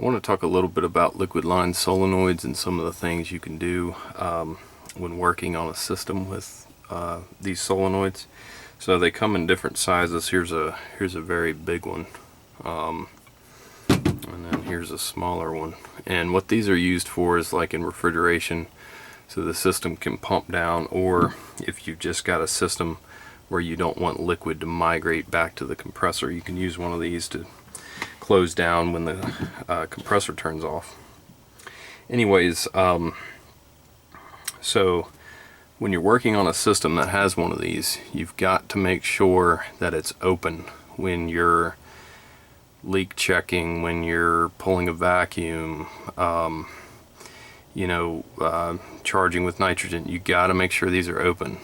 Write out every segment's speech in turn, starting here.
I want to talk a little bit about liquid line solenoids and some of the things you can do when working on a system with these solenoids. So they come in different sizes. Here's a very big one, and then here's a smaller one. And what these are used for is like in refrigeration, so the system can pump down, or if you've just got a system where you don't want liquid to migrate back to the compressor, you can use one of these to close down when the compressor turns off. Anyways, so when you're working on a system that has one of these, you've got to make sure that it's open when you're leak checking, when you're pulling a vacuum, charging with nitrogen. You got to make sure these are open.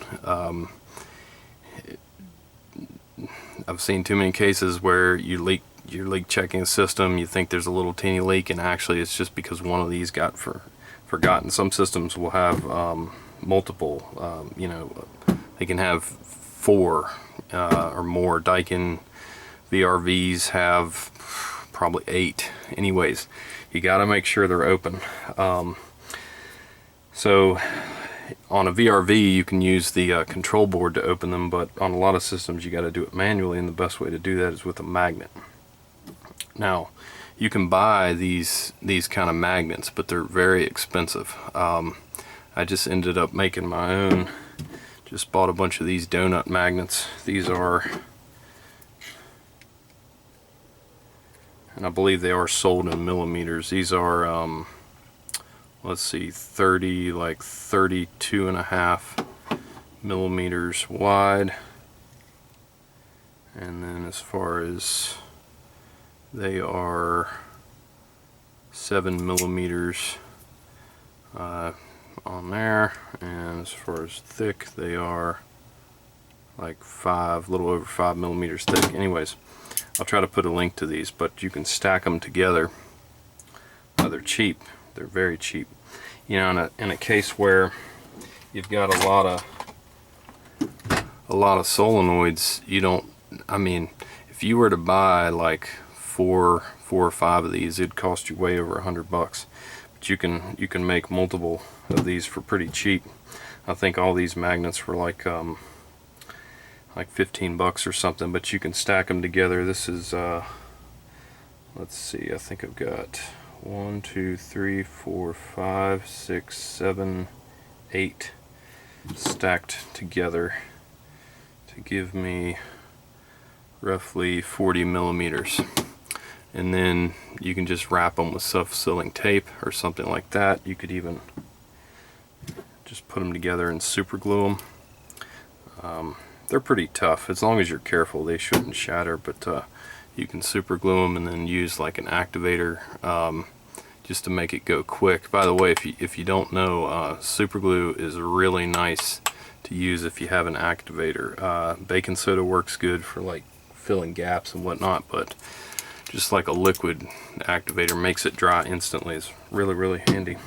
I've seen too many cases where you're leak checking a system, you think there's a little teeny leak, and actually it's just because one of these got forgotten. Some systems will have multiple, they can have 4 or more. Daikin VRVs have probably 8. Anyways, you got to make sure they're open. So on a VRV you can use the control board to open them, but on a lot of systems you got to do it manually, and the best way to do that is with a magnet. Now you can buy these kind of magnets, but they're very expensive. I just ended up making my own. Just bought a bunch of these donut magnets. These are, and I believe they are sold in millimeters. These are let's see, 32.5 millimeters wide, and then as far as they are 7 millimeters on there, and as far as thick they are like a little over 5 millimeters thick. Anyways, I'll try to put a link to these, but you can stack them together. They're cheap. They're very cheap. You know, in a case where you've got a lot of solenoids, if you were to buy like four or 5 of these, it'd cost you way over $100. But you can make multiple of these for pretty cheap. I think all these magnets were like $15 or something, but you can stack them together. This is let's see, I think I've got 1, 2, 3, 4, 5, 6, 7, 8 stacked together to give me roughly 40 millimeters. And then you can just wrap them with self-sealing tape or something like that. You could even just put them together and super glue them. They're pretty tough. As long as you're careful, they shouldn't shatter, but you can super glue them and then use like an activator just to make it go quick. By the way, if you don't know, super glue is really nice to use if you have an activator. Baking soda works good for like filling gaps and whatnot, but just like a liquid activator makes it dry instantly. It's really handy.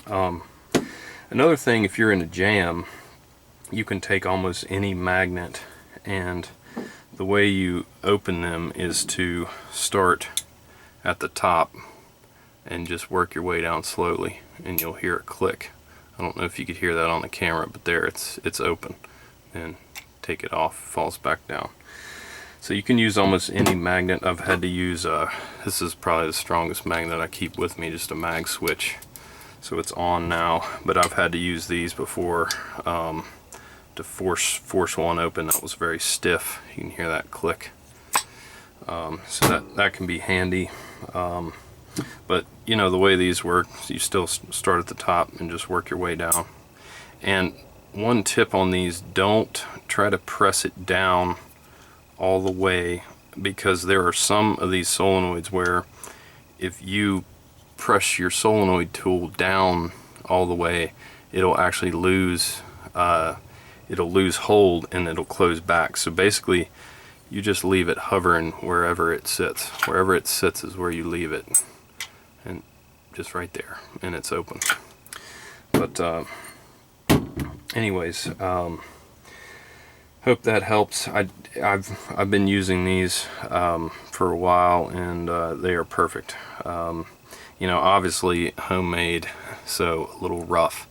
Another thing, if you're in a jam, you can take almost any magnet, and the way you open them is to start at the top and just work your way down slowly, and you'll hear it click. I don't know if you could hear that on the camera, but there, it's open. And take it off, it falls back down. So you can use almost any magnet. I've had to use, this is probably the strongest magnet I keep with me, just a mag switch. So it's on now, but I've had to use these before to force one open that was very stiff. You can hear that click. So that can be handy. But you know, the way these work, you still start at the top and just work your way down. And one tip on these, don't try to press it down all the way, because there are some of these solenoids where if you press your solenoid tool down all the way, it'll actually lose hold and it'll close back. So basically you just leave it hovering wherever it sits. Wherever it sits is where you leave it, and just right there, and it's open. But anyways, Hope that helps. I've been using these for a while, and they are perfect. You know, obviously homemade, so a little rough,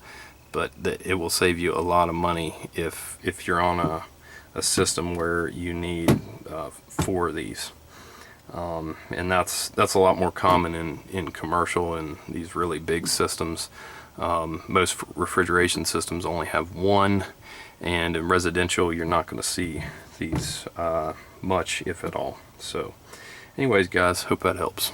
but it will save you a lot of money if you're on a system where you need 4 of these. And that's a lot more common in commercial and these really big systems. Most refrigeration systems only have 1, and in residential you're not going to see these much, if at all. So anyways guys, hope that helps.